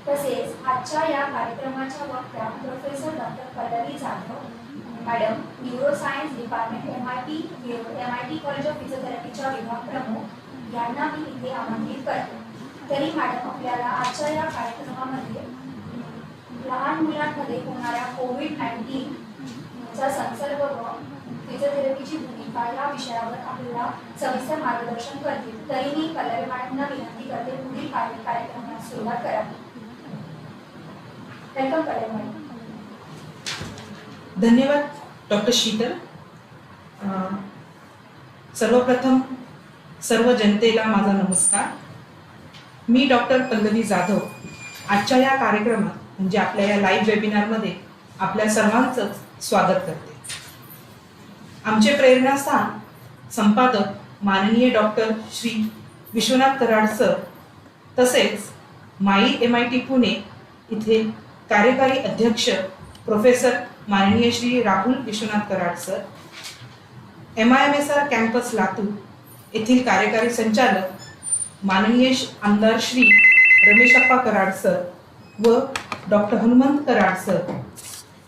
तसेच आजच्या या कार्यक्रमाच्या वक्त्या professor doctor Pallavi Jadhav madam, neuroscience department MIT college of फिजिओथेरपीच्या विभाग प्रमुख यांना मी इथे आमंत्रित करते। तरी मॅडम आपल्याला आजच्या या कार्यक्रमामध्ये लहान मुलांमध्ये होणाऱ्या कोविड-19चा संसर्ग व फिजिओथेरपीची भूमिका या विषयावर आपल्याला सविस्तर मार्गदर्शन करतील। तरी मी पल्लवी मॅडमना विनंती करते पुढील कार्यक्रमाला सुरुवात करावी। Welcome Pallavi madam. धन्यवाद डॉक्टर शीतल। सर्वप्रथम सर्व जनतेला माझा नमस्कार। मी डॉक्टर पल्लवी जाधव आजच्या या कार्यक्रमात म्हणजे आपल्या या लाईव्ह वेबिनारमध्ये आपल्या सर्वांचं स्वागत करते। आमचे प्रेरणास्थान संपादक माननीय डॉक्टर श्री विश्वनाथ कराड सर तसेच माई MIT पुणे इथे कार्यकारी अध्यक्ष प्रोफेसर माननीय Shri Rahul Vishwanath Karad sir, MIMSR campus Latur येथील कार्यकारी संचालक माननीय आमदार श्री रमेशप्पा कराड सर व डॉक्टर हनुमंत कराड सर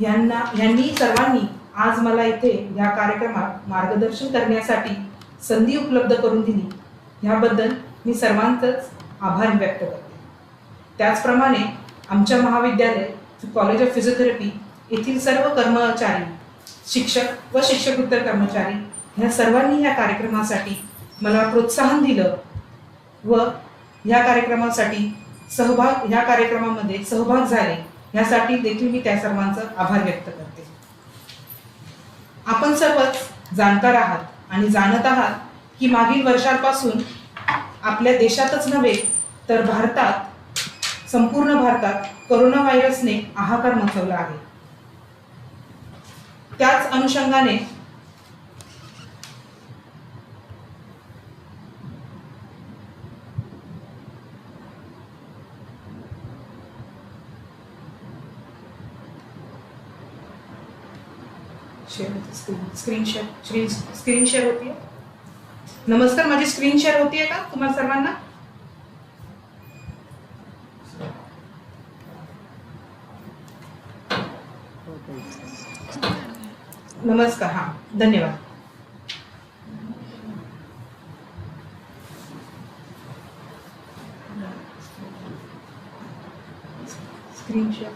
यांनी सर्वांनी आज मला इथे या कार्यक्रमात मार्गदर्शन करण्यासाठी संधी उपलब्ध करून दिली, याबद्दल मी सर्वांचंच आभार व्यक्त करते। त्याचप्रमाणे आमच्या महाविद्यालय कॉलेज ऑफ फिजिओथेरपी येथील सर्व कर्मचारी, शिक्षक व शिक्षकोत्तर कर्मचारी ह्या सर्वांनी या कार्यक्रमासाठी मला प्रोत्साहन दिलं व या कार्यक्रमामध्ये सहभाग झाले यासाठी देखील मी त्या सर्वांचा आभार व्यक्त करते। आपण सर्वच जाणकार आहात आणि जाणत आहात की मागील वर्षांपासून आपल्या देशातच नव्हे तर संपूर्ण भारतात कोरोना व्हायरसने हाहाकार मचवला आहे। त्याच अनुषंगाने स्क्रीन शेअर होती है। नमस्कार, माझी स्क्रीन शेअर होती है का तुम्हाला सर्वांना? नमस्कार, हाँ धन्यवाद। स्क्रीन शेअर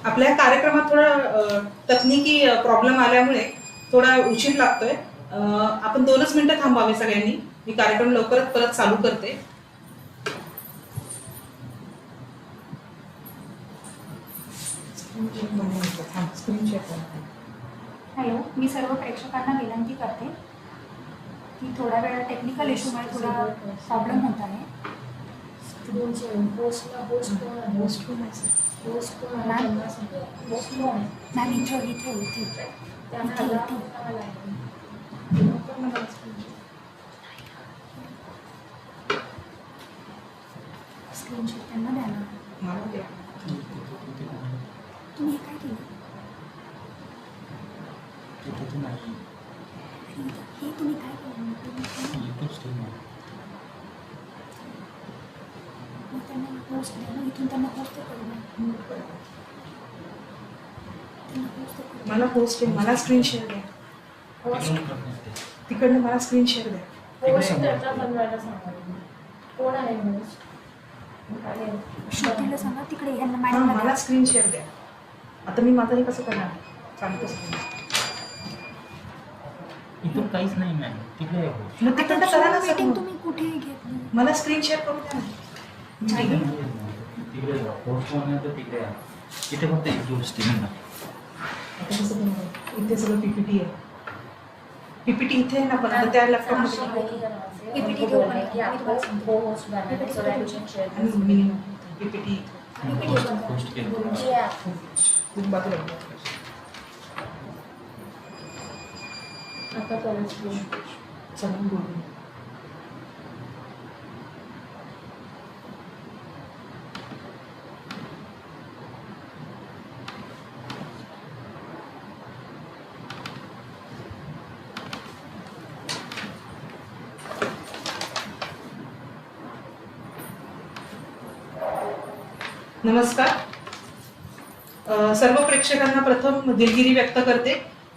आपल्या कार्यक्रमात थोडा तकनिकी प्रॉब्लेम आल्यामुळे थोडा उशीर लागतोय। आपण 2च मिनिटं थांबावे सगळ्यांनी। मी कार्यक्रम लवकरच परत चालू करते। हॅलो, मी सर्व प्रेक्षकांना विनंती करते की थोडा वेळ टेक्निकल इश्यूमुळे थोडा प्रॉब्लेम होत आहे। मॅम इथे इथे इथे स्क्रीनशॉट त्यांना द्या ना. मला द्या. तुम्ही काय केलं हे तुम्ही काय केलं मग त्यांना पोस्ट द्या ना. इथून त्यांना पोस्ट करू ना. त्यांना पोस्ट करू. मला पोस्ट मला स्क्रीन शेअर द्या. तिकडनं मला स्क्रीन शेअर द्या. कोण आहे श्रुतीला सांगा तिकडे ह्यांना हां मॅडम मला स्क्रीन शेअर द्या. आता मी माझं हे कसं करणार सांगतो. इथून काहीच नाही मॅम, तिकडे आहे. मग तिकडनं करा ना मीटिंग सगळं. तुम्ही कुठे घेतली मला स्क्रीन शेअर करू द्या ना. तिकडे जा. पोस्ट तर तिकडे आहे. इथे फक्त एक गोष्ट आहे ना. आता कसं बनवू? इथे सगळं पीपीटी आहे. पीपीटी इथे आहे ना, पण आता त्या लॅपटॉपमध्ये पीपीटी घेऊ पण पीपीटी पोस्ट केलं. खूप बाजूला चला बोलू. नमस्कार. सर्व प्रेक्षकांना प्रथम दिलगिरी व्यक्त करते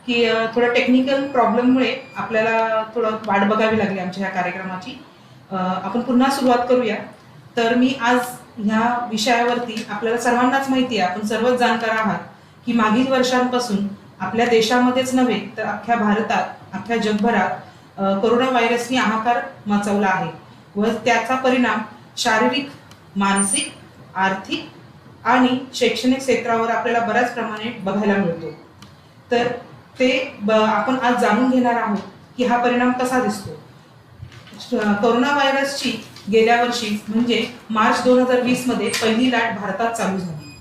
की थोडं टेक्निकल प्रॉब्लेममुळे आपल्याला थोडं वाट बघावी लागली आमच्या ह्या कार्यक्रमाची. आपण पुन्हा सुरुवात करूया. तर मी आज ह्या विषयावरती आपल्याला सर्वांनाच माहिती आहे, आपण सर्वच जाणकार आहात की मागील वर्षांपासून आपल्या देशामध्येच नव्हे तर अख्ख्या भारतात, अख्ख्या जगभरात कोरोना व्हायरसने हाहाकार मचवला आहे व त्याचा परिणाम शारीरिक, मानसिक, आर्थिक आणि शैक्षणिक क्षेत्रावर आपल्याला बऱ्याच प्रमाणे बघायला मिळतो. तर ते आपण आज जाणून घेणार आहोत की हा परिणाम कसा दिसतो. कोरोना व्हायरसची गेल्या वर्षी म्हणजे मार्च 2020 मध्ये पहिली लाट भारतात चालू झाली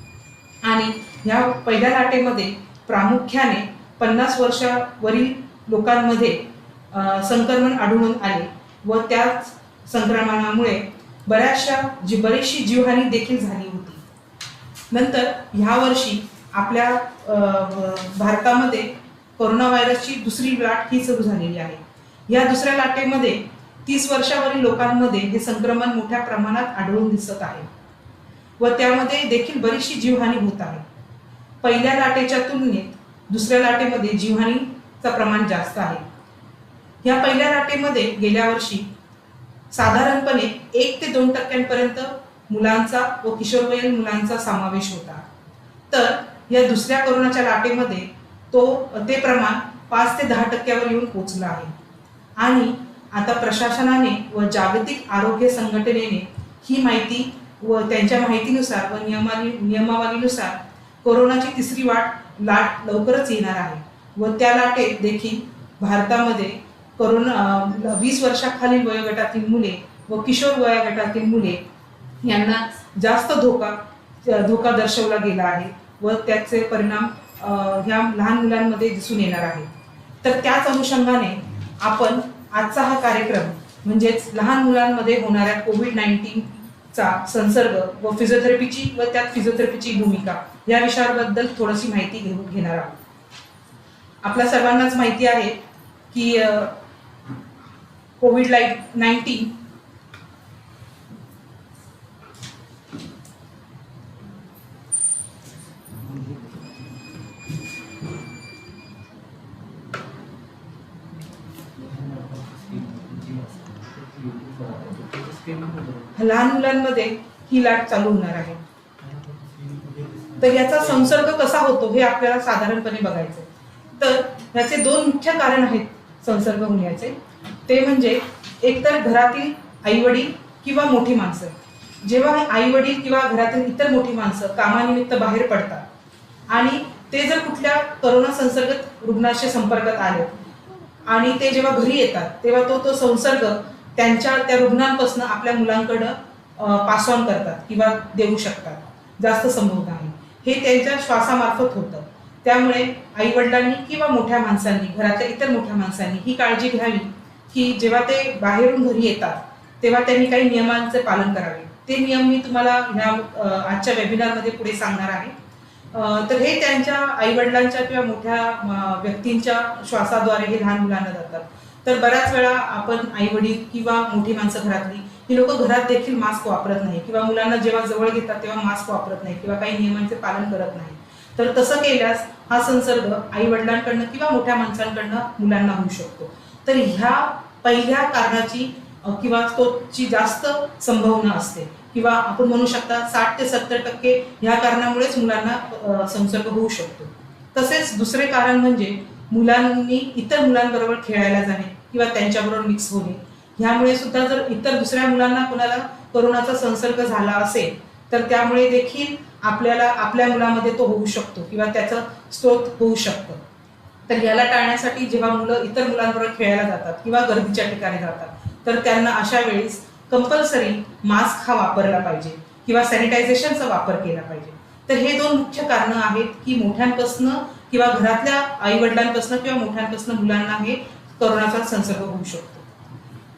आणि ह्या पहिल्या लाटेमध्ये प्रामुख्याने 50 वर्षावरील लोकांमध्ये संक्रमण आढळून आले व त्याच संक्रमणामुळे बरीचशी जीवहानी देखील झाली होती. नंतर ह्या वर्षी आपल्या भारतामध्ये कोरोना व्हायरसची दुसरी लाट ही सुरू झालेली आहे. या दुसऱ्या लाटेमध्ये 30 वर्षावरील लोकांमध्ये हे संक्रमण मोठ्या प्रमाणात आढळून दिसत आहे व त्यामध्ये देखील बरीचशी जीवहानी होत आहे. पहिल्या लाटेच्या तुलनेत दुसऱ्या लाटेमध्ये जीवहानीचं प्रमाण जास्त आहे. या पहिल्या लाटेमध्ये गेल्या वर्षी साधारणपणे 1 ते 2% मुलांचा व किशोरवयीन मुलांचा समावेश होता. तर या दुसऱ्या कोरोनाच्या लाटेमध्ये ते प्रमाण 5 ते 10% येऊन पोहोचलं आहे. आणि आता प्रशासनाने व जागतिक आरोग्य संघटनेने ही माहिती व त्यांच्या माहितीनुसार व नियमावलीनुसार कोरोनाची तिसरी लाट लवकरच येणार आहे व त्या लाटेत देखील भारतामध्ये कोरोना 20 वर्षाखालील वयोगटातील मुले व किशोर वयोगटातील मुले यांना जास्त धोका दर्शवला गेला आहे व त्याचे परिणाम ह्या लहान मुलांमध्ये दिसून येणार आहे. तर त्याच अनुषंगाने आपण आजचा हा कार्यक्रम म्हणजेच लहान मुलांमध्ये होणाऱ्या कोविड-19चा संसर्ग व फिजिओथेरपीची व त्यात फिजिओथेरपीची भूमिका या विषयाबद्दल थोडीशी माहिती घेणार आहोत. आपल्या सर्वांनाच माहिती आहे की कोविड-19 लहान मुलांमध्ये ही लाट चालू होणार आहे. तर याचा संसर्ग कसा होतो हे आपल्याला साधारणपणे बघायचं. तर याचे 2 मुख्य कारण आहेत संसर्ग होण्याचे. ते म्हणजे एकतर घरातील आईवडील किंवा मोठी माणसं. जेव्हा आईवडील किंवा घरातील इतर मोठी माणसं कामानिमित्त बाहेर पडतात आणि ते जर कुठल्या कोरोना संसर्गित रुग्णाशी संपर्कात आले आणि ते जेव्हा घरी येतात तेव्हा तो संसर्ग त्या रुग्णांपासून आपल्या मुलांकडं पास ऑन करतात किंवा देऊ शकतात, जास्त संभव नाही. हे त्यांच्या श्वासामार्फत होतं. त्यामुळे आईवडिलांनी किंवा मोठ्या माणसांनी, घरातल्या इतर मोठ्या माणसांनी ही काळजी घ्यावी की जेव्हा ते बाहेरून घरी येतात तेव्हा त्यांनी काही नियमांचे पालन करावे. ते नियम मी तुम्हाला ह्या आजच्या वेबिनारमध्ये पुढे सांगणार आहे. तर हे त्यांच्या आईवडिलांच्या किंवा मोठ्या व्यक्तींच्या श्वासाद्वारे हे लहान मुलांना जातात. तर बऱ्याच वेळा आपण आईवडील किंवा मोठी माणसं घरातली ही लोक घरात देखील मास्क वापरत नाही किंवा मुलांना जेव्हा जवळ घेतात तेव्हा मास्क वापरत नाही किंवा काही नियमांचे पालन करत नाही. तर तसं केल्यास हा संसर्ग आईवडिलांकडनं किंवा मोठ्या माणसांकडनं मुलांना होऊ शकतो. तर ह्या पहिल्या कारणाची किंवा तोची जास्त संभावना असते किंवा आपण म्हणू शकता 60 ते 70% ह्या कारणामुळेच मुलांना संसर्ग होऊ शकतो. तसेच दुसरे कारण म्हणजे मुलांनी इतर मुलांबरोबर खेळायला जाणे किंवा त्यांच्याबरोबर मिक्स होणे. ह्यामुळे सुद्धा जर इतर दुसऱ्या मुलांना कोणाला कोरोनाचा संसर्ग झाला असेल तर त्यामुळे देखील आपल्याला आपल्या मुलामध्ये तो होऊ शकतो किंवा त्याचा स्रोत होऊ शकतं. तर याला टाळण्यासाठी जेव्हा मुलं इतर मुलांबरोबर खेळायला जातात किंवा गर्दीच्या ठिकाणी जातात तर त्यांना अशा वेळेस कंपल्सरी मास्क हा वापरला पाहिजे किंवा सॅनिटायझेशनचा वापर केला पाहिजे. तर हे दोन मुख्य कारणं आहेत की मोठ्यांपासनं किंवा घरातल्या आईवडिलांपासनं किंवा मोठ्यांपासनं मुलांना हे कोरोनाचा संसर्ग होऊ शकतो.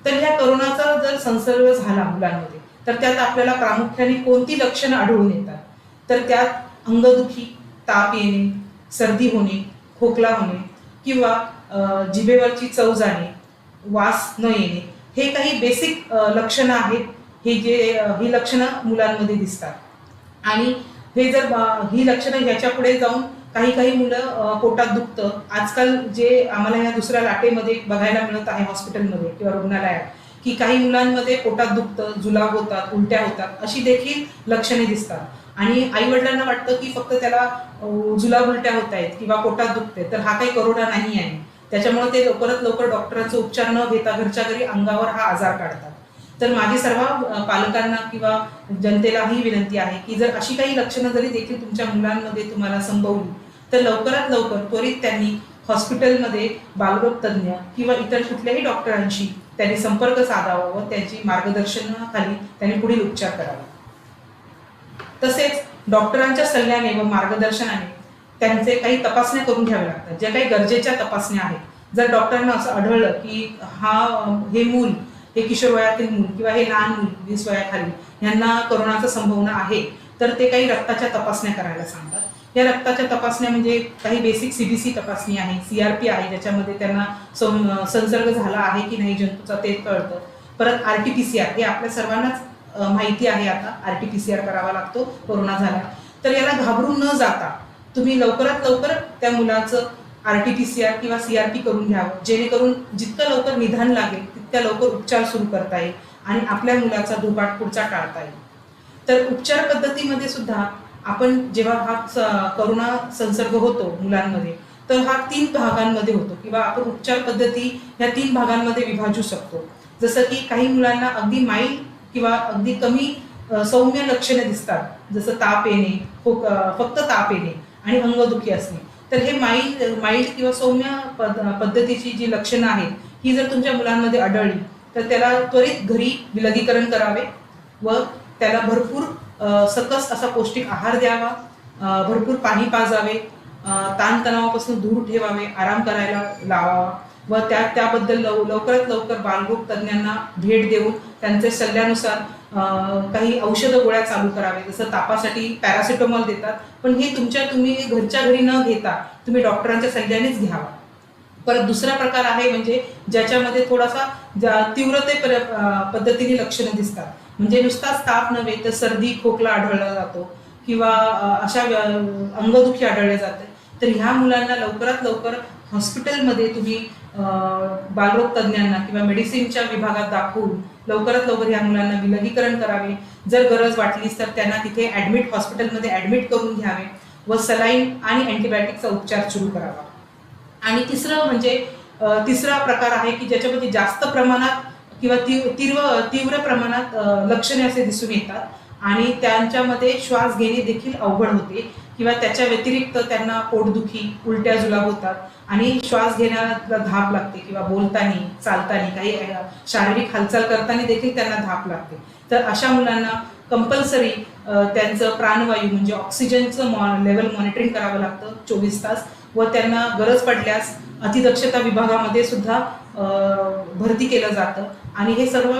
तर ह्या कोरोनाचा जर संसर्ग झाला मुलांमध्ये तर त्यात आपल्याला प्रामुख्याने कोणती लक्षणं आढळून येतात तर त्यात अंगदुखी, ताप येणे, सर्दी होणे, खोकला होणे किंवा जिभेवरची चव जाणे, वास न येणे, हे काही बेसिक लक्षणं आहेत. ही लक्षणं मुलांमध्ये दिसतात. आणि हे जर ही लक्षणं ह्याच्या पुढे जाऊन काही मुलं पोटात दुखतं. आजकाल जे आम्हाला ह्या दुसऱ्या लाटेमध्ये बघायला मिळत आहे हॉस्पिटलमध्ये किंवा रुग्णालयात की काही मुलांमध्ये पोटात दुखतं, जुलाब होतात, उलट्या होतात, अशी देखील लक्षणे दिसतात. आणि आईवडिलांना वाटतं की फक्त त्याला जुलाब उलट्या होत आहेत किंवा पोटात दुखते तर हा काही कोरोना नाही आहे. त्याच्यामुळे ते लवकरात लवकर डॉक्टरांचा उपचार न घेता घरच्या घरी अंगावर हा आजार काढतात. तर माझी सर्व पालकांना किंवा जनतेला ही विनंती आहे की जर अशी काही लक्षणं जरी देखील तुमच्या मुलांमध्ये तुम्हाला संभवली तर लवकरात लवकर त्वरित त्यांनी हॉस्पिटलमध्ये बालरोग तज्ज्ञ किंवा इतर कुठल्याही डॉक्टरांशी त्यांनी संपर्क साधावा व त्यांची मार्गदर्शनाखाली त्यांनी पुढील उपचार करावा. तसेच डॉक्टरांच्या सल्ल्याने व मार्गदर्शनाने त्यांचे काही तपासण्या करून घ्याव्या लागतात, ज्या काही गरजेच्या तपासण्या आहेत. जर डॉक्टरांना असं आढळलं की हे मूल, हे किशोर वयातील मूल किंवा हे लहान मूल 20 वयाखाली यांना कोरोनाचा संभावना आहे तर ते काही रक्ताच्या तपासण्या करायला सांगतात. या रक्ताच्या तपासण्या म्हणजे काही बेसिक CBC तपासणी आहे, CRP आहे, ज्याच्यामध्ये त्यांना संसर्ग झाला आहे की नाही जंतूचा ते कळतं. परत RT-PCR हे आपल्या सर्वांनाच माहिती आहे. आता RT-PCR करावा लागतो कोरोना झाला तर याला घाबरून न जाता तुम्ही लवकरात लवकर त्या मुलाचं RT-PCR किंवा CRP करून घ्यावं, जेणेकरून जितकं लवकर निदान लागेल तितक्या लवकर उपचार सुरू करता येईल आणि आपल्या मुलाचा धोका पुढचा टाळता येईल. तर उपचार पद्धतीमध्ये सुद्धा आपण जेव्हा हा कोरोना संसर्ग होतो मुलांमध्ये तर हा 3 भागांमध्ये होतो किंवा आपण उपचार पद्धती ह्या 3 भागांमध्ये विभाजू शकतो. जसं की काही मुलांना अगदी माइल्ड किंवा अगदी कमी सौम्य लक्षणे दिसतात, जसं ताप येणे, फक्त ताप येणे आणि अंगदुखी असणे. तर हे माइल्ड किंवा सौम्य पद्धतीची जी लक्षणं आहेत ही जर तुमच्या मुलांमध्ये आढळली तर त्याला त्वरित घरी विलगीकरण करावे व त्याला भरपूर सकस असा पौष्टिक आहार द्यावा, भरपूर पाणी पाजावे, ताणतणावापासून दूर ठेवावे, आराम करायला लावावा व त्याबद्दल लवकरात लवकर बालरोग तज्ज्ञांना भेट देऊन त्यांच्या सल्ल्यानुसार काही औषधं गोळ्या चालू करावे. जसं तापासाठी पॅरासिटामॉल देतात, पण हे तुम्ही घरच्या घरी न घेता तुम्ही डॉक्टरांच्या सल्ल्यानेच घ्यावा. परत दुसरा प्रकार आहे म्हणजे ज्याच्यामध्ये थोडासा तीव्रते पद्धतीने लक्षणं दिसतात, म्हणजे नुसताच ताप नव्हे तर सर्दी खोकला आढळला जातो किंवा अशा अंगदुखी आढळले जाते. तर ह्या मुलांना लवकरात लवकर हॉस्पिटलमध्ये तुम्ही बालरोग तज्ज्ञांना किंवा मेडिसिनच्या विभागात दाखवून लवकरात लवकर ह्या मुलांना विलगीकरण करावे. जर गरज वाटलीच तर त्यांना तिथे हॉस्पिटलमध्ये ॲडमिट करून घ्यावे व सलाईन आणि अँटीबायोटिकचा उपचार सुरू करावा. आणि तिसरा प्रकार आहे की ज्याच्यामध्ये जास्त प्रमाणात किंवा तीव्र प्रमाणात लक्षणे असे दिसून येतात आणि त्यांच्यामध्ये श्वास घेणे देखील अवघड होते किंवा त्याच्या व्यतिरिक्त त्यांना पोटदुखी, उलट्या जुलाब होतात आणि श्वास घेण्याला धाप लागते किंवा बोलताना, चालताना, काही शारीरिक हालचाल करताना देखील त्यांना धाप लागते. तर अशा मुलांना कंपल्सरी त्यांचं प्राणवायू म्हणजे ऑक्सिजनचं लेवल मॉनिटरिंग करावं लागतं 24 तास व त्यांना गरज पडल्यास अतिदक्षता विभागामध्ये सुद्धा भरती केलं जातं. आणि हे सर्व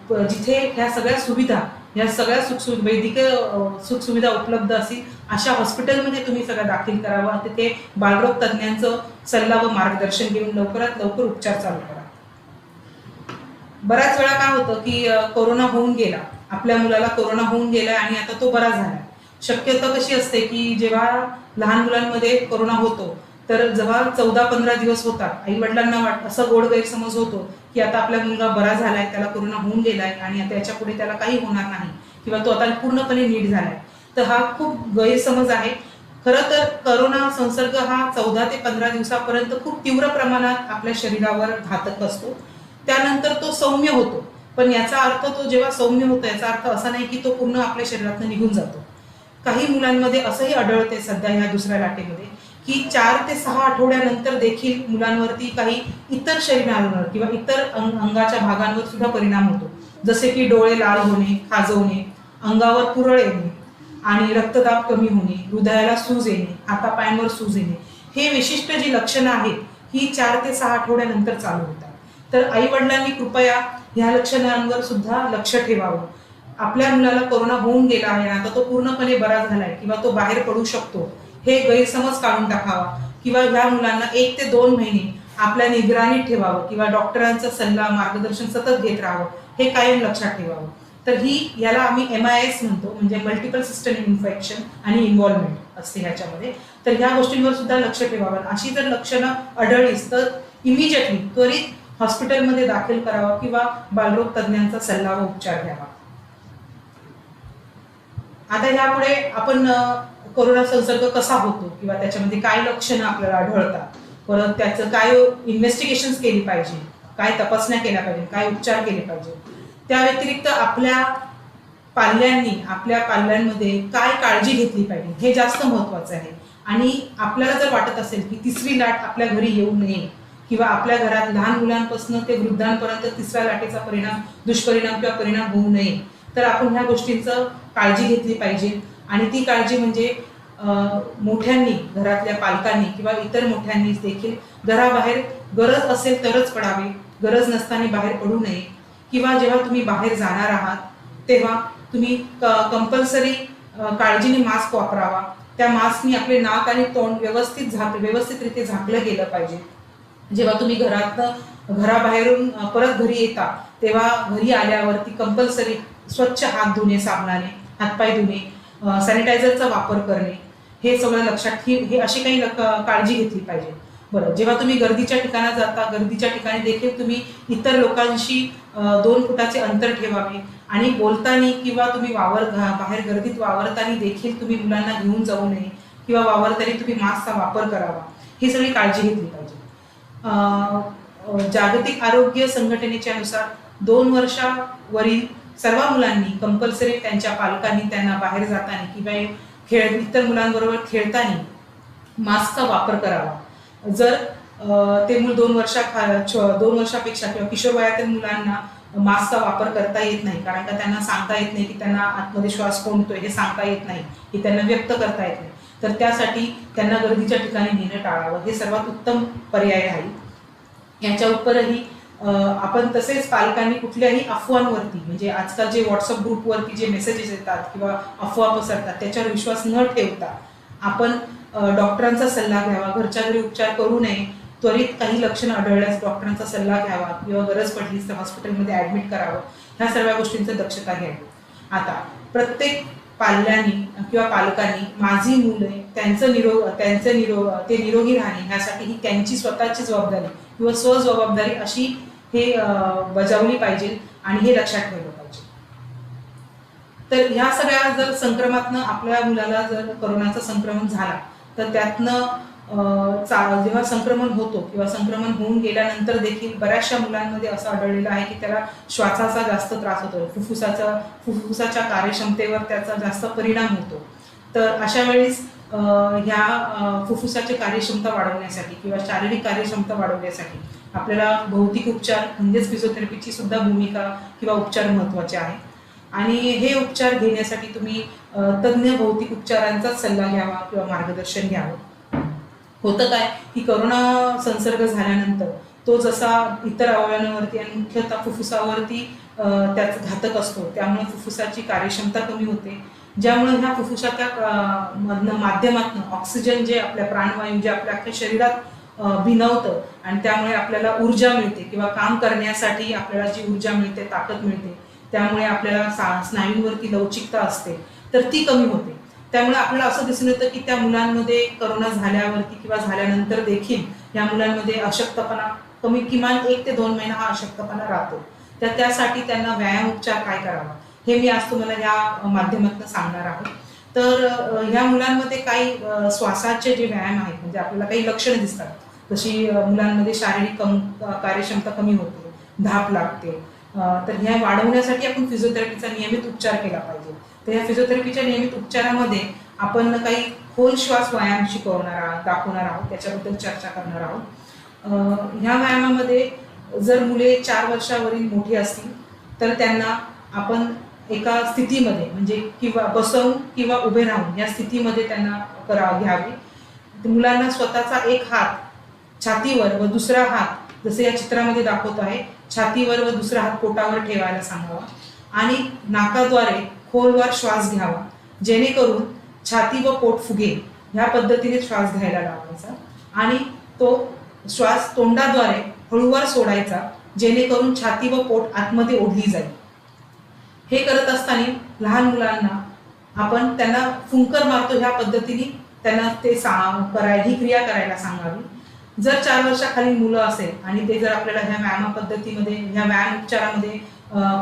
जिथे ह्या सगळ्या वैद्यकीय सुखसुविधा उपलब्ध असतील अशा हॉस्पिटलमध्ये तुम्ही सगळं दाखल करावं. तिथे बालरोग तज्ज्ञांचं सल्ला व मार्गदर्शन घेऊन लवकरात लवकर उपचार चालू करा. बऱ्याच वेळा काय होतं की कोरोना होऊन गेला, आपल्या मुलाला कोरोना होऊन गेला आणि आता तो बरा झाला. शक्यता कशी असते की जेव्हा लहान मुलांमध्ये कोरोना होतो तर जेव्हा 14-15 दिवस होतात, आई वडिलांना असं गोड गैरसमज होतो की आता आपला मुलगा बरा झालाय, त्याला कोरोना होऊन गेलाय आणि आता याच्या पुढे त्याला काही होणार नाही किंवा तो आता पूर्णपणे नीट झालाय. तर हा खूप गैरसमज आहे. खरं तर कोरोना संसर्ग हा 14 ते 15 दिवसापर्यंत खूप तीव्र प्रमाणात आपल्या शरीरावर घातक असतो. त्यानंतर तो सौम्य होतो. पण याचा अर्थ तो जेव्हा सौम्य होतो याचा अर्थ असा नाही की तो पूर्ण आपल्या शरीरातून निघून जातो. काही मुलांमध्ये असंही आढळते सध्या ह्या दुसऱ्या लाटेमध्ये की 4 ते 6 आठवड्यानंतर देखील मुलांवरती काही इतर शरीरावर किंवा इतर अंगाच्या भागांवर सुद्धा परिणाम होतो. जसे की डोळे लाल होणे, खाजवणे, अंगावर पुरळ येणे आणि रक्तदाब कमी होणे, हृदयाला सूज येणे, हातापायांवर सूज येणे, हे विशिष्ट जी लक्षणं आहेत ही 4 ते 6 आठवड्यानंतर चालू होतात. तर आई वडिलांनी कृपया ह्या लक्षणांवर सुद्धा लक्ष ठेवावं. आपल्या मुलाला कोरोना होऊन गेला आहे, आता तो पूर्णपणे बरा झालाय किंवा तो बाहेर पडू शकतो, हे गैरसमज काढून टाकावा किंवा ह्या मुलांना 1 ते 2 महिने आपल्या निगराणीत ठेवावं किंवा डॉक्टरांचा सल्ला मार्गदर्शन सतत घेत राहावं, हे कायम लक्षात ठेवावं. तर याला आम्ही MIS म्हणतो, म्हणजे मल्टिपल सिस्टम इन्फेक्शन आणि इन्व्हॉल्वमेंट असते ह्याच्यामध्ये. तर ह्या गोष्टींवर सुद्धा लक्ष ठेवावं. अशी जर लक्षणं आढळलीच तर इमिजिएटली त्वरित हॉस्पिटलमध्ये दाखल करावं किंवा बालरोग तज्ज्ञांचा सल्ला व उपचार घ्यावा. आता ह्यापुढे आपण कोरोना संसर्ग कसा होतो किंवा त्याच्यामध्ये काय लक्षणं आपल्याला आढळतात, परत त्याचं काय इन्व्हेस्टिगेशन्स केली पाहिजे, काय तपासण्या केल्या पाहिजे, काय उपचार केले पाहिजे, त्या व्यतिरिक्त आपल्या पाल्यांमध्ये काय काळजी घेतली पाहिजे हे जास्त महत्वाचं आहे. आणि आपल्याला जर वाटत असेल की तिसरी लाट आपल्या घरी येऊ नये किंवा आपल्या घरात लहान मुलांपासून ते वृद्धांपर्यंत तिसऱ्या लाटेचा दुष्परिणाम किंवा परिणाम होऊ नये, तर आपण ह्या गोष्टींचं काळजी घेतली पाहिजे. आणि ती काळजी म्हणजे मोठ्यांनी, घरातल्या पालकांनी किंवा इतर मोठ्यांनी देखील घराबाहेर गरज असेल तरच पडावे, गरज नसताना बाहेर पडू नये. किंवा जेव्हा तुम्ही बाहेर जाणार आहात तेव्हा तुम्ही कंपल्सरी काळजीने मास्क वापरावा. त्या मास्कनी आपले नाक आणि तोंड व्यवस्थितरित्या झाकलं गेलं पाहिजे. जेव्हा तुम्ही घराबाहेरून परत घरी येता तेव्हा घरी आल्यावरती कंपल्सरी स्वच्छ हात धुणे, साबणाने हातपाय धुणे, सॅनिटायझरचा वापर करणे, हे सगळं लक्षात हे अशी काही काळजी घेतली पाहिजे. बरं, जेव्हा तुम्ही गर्दीच्या ठिकाणी जाता, गर्दीच्या ठिकाणी देखील तुम्ही इतर लोकांशी 2 फुटाचे अंतर ठेवावे. आणि बोलताना किंवा तुम्ही बाहेर गर्दीत वावरताना देखील तुम्ही मुलांना घेऊन जाऊ नये किंवा वावरताना तुम्ही मास्कचा वापर करावा. ही सगळी काळजी घेतली पाहिजे. जागतिक आरोग्य संघटनेच्या नुसार 2 वर्षावरील सर्व मुलांनी कंपल्सरी त्यांच्या पालकांनी त्यांना बाहेर जाताना किंवा इतर मुलांबरोबर खेळताना मास्कचा वापर करावा. जर ते मूल 2 वर्षापेक्षा किंवा किशोर वयातील मुलांना मास्कचा वापर करता येत नाही, कारण का त्यांना सांगता येत नाही की त्यांना आतमध्ये श्वास कोंडतोय, हे सांगता येत नाही, हे त्यांना व्यक्त करता येत नाही, तर त्यासाठी त्यांना गर्दीच्या ठिकाणी नेणं टाळावं. हे सर्वात उत्तम पर्याय राहील. याच्या उपरही आपण तसेच पालकांनी कुठल्याही अफवांवरती, म्हणजे आजकाल जे व्हॉट्सअप ग्रुपवरती जे मेसेजेस येतात किंवा अफवा पसरतात त्याच्यावर विश्वास न ठेवता आपण डॉक्टरांचा सल्ला घ्यावा. घरच्या घरी उपचार करू नये. त्वरित काही लक्षणं आढळल्यास डॉक्टरांचा सल्ला घ्यावा किंवा गरज पडलीच तर हॉस्पिटलमध्ये ॲडमिट करावं. ह्या सर्व गोष्टींची दक्षता घ्यावी. आता प्रत्येक पाल्यांनी किंवा पालकांनी माझी मुले ते निरोगी राहणे ह्यासाठी ही त्यांची स्वतःची जबाबदारी किंवा स्वजबाबदारी अशी हे बजावली पाहिजे आणि हे लक्षात ठेवलं पाहिजे. तर ह्या सगळ्या जर संक्रमणातनं आपल्या मुलाला जर कोरोनाचं संक्रमण झाला तर त्यातनं जेव्हा संक्रमण होतो किंवा संक्रमण होऊन गेल्यानंतर देखील बऱ्याचशा मुलांमध्ये असं आढळलेलं आहे की त्याला श्वासाचा जास्त त्रास होतो, फुफ्फुसाच्या कार्यक्षमतेवर त्याचा जास्त परिणाम होतो. तर अशा वेळेस ह्या फुफ्फुसाची कार्यक्षमता वाढवण्यासाठी किंवा शारीरिक कार्यक्षमता वाढवण्यासाठी आपल्याला भौतिक उपचार म्हणजेच फिजिओथेरपीची सुद्धा भूमिका किंवा उपचार महत्त्वाचे आहे. आणि हे उपचार घेण्यासाठी तुम्ही तज्ज्ञ भौतिक उपचारांचाच सल्ला घ्यावा किंवा मार्गदर्शन घ्यावं. होतं काय की कोरोना संसर्ग झाल्यानंतर तो जसा इतर अवयवांवरती आणि मुख्यतः फुफ्फुसावरती त्याचा घातक असतो, त्यामुळे फुफ्फुसाची कार्यक्षमता कमी होते, ज्यामुळे ह्या फुफ्फुसाच्या माध्यमातून ऑक्सिजन जे आपल्या प्राणवायू जे आपल्या अख्ख्या शरीरात भिनवतं आणि त्यामुळे आपल्याला ऊर्जा मिळते किंवा काम करण्यासाठी आपल्याला जी ऊर्जा मिळते, ताकद मिळते, त्यामुळे आपल्याला स्नायूंवरती लवचिकता असते तर ती कमी होते. त्यामुळे आपल्याला असं दिसून येतं की त्या मुलांमध्ये करोना झाल्यावरती किंवा झाल्यानंतर देखील या मुलांमध्ये अशक्तपणा किमान 1 ते 2 महिना हा अशक्तपणा राहतो. तर त्यासाठी त्यांना व्यायाम उपचार काय करावा हे मी आज तुम्हाला या माध्यमातून सांगणार आहोत. तर ह्या मुलांमध्ये काही श्वासाचे जे व्यायाम आहेत म्हणजे आपल्याला काही लक्षणं दिसतात, जशी मुलांमध्ये शारीरिक कार्यक्षमता कमी होते, धाप लागते, तर ह्या वाढवण्यासाठी आपण फिजिओथेरपीचा नियमित उपचार केला पाहिजे. तर या फिजिओथेरपीच्या नियमित उपचारामध्ये आपण काही खोल श्वास व्यायाम दाखवणार आहोत, त्याच्याबद्दल चर्चा करणार आहोत. ह्या व्यायामामध्ये जर मुले 4 वर्षावरील मोठी असतील तर त्यांना आपण एका स्थितीमध्ये म्हणजे किंवा बसवून किंवा उभे राहून या स्थितीमध्ये त्यांना घ्यावे. मुलांना स्वतःचा एक हात छातीवर व दुसरा हात जसे या चित्रामध्ये दाखवत आहे छातीवर व दुसरा हात पोटावर ठेवायला सांगावा आणि नाकाद्वारे खोलवर श्वास घ्यावा, जेणेकरून छाती व पोट फुगेल ह्या पद्धतीने श्वास घ्यायला लावायचा आणि तो श्वास तोंडाद्वारे हळूवार सोडायचा, जेणेकरून छाती व पोट आतमध्ये ओढली जाईल. हे करत असताना लहान मुलांना आपण त्यांना फुंकर मारतो ह्या पद्धतीने त्यांना ते ही क्रिया करायला सांगावी. जर 4 वर्षाखाली मुलं असेल आणि ते जर आपल्याला ह्या व्यायाम पद्धतीमध्ये ह्या व्यायाम उपचारामध्ये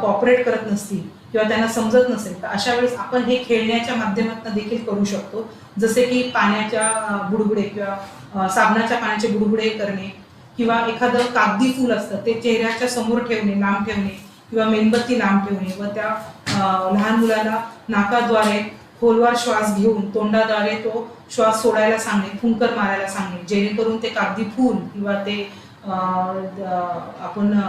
कॉपरेट करत नसतील किंवा त्यांना समजत नसेल तर अशा वेळेस आपण हे खेळण्याच्या माध्यमातून देखील करू शकतो. जसे की पाण्याच्या बुडबुडे किंवा साबणाच्या पाण्याचे बुडबुडे करणे किंवा एखादं कागदी फूल असतं ते चेहऱ्याच्या समोर ठेवणे, लांब ठेवणे किंवा मेणबत्ती लांब ठेवणे व त्या लहान मुलाला नाकाद्वारे खोलवर श्वास घेऊन तोंडाद्वारे तो श्वास सोडायला सांगणे, फुंकर मारायला सांगणे, जेणेकरून ते कागदी फूल किंवा ते आपण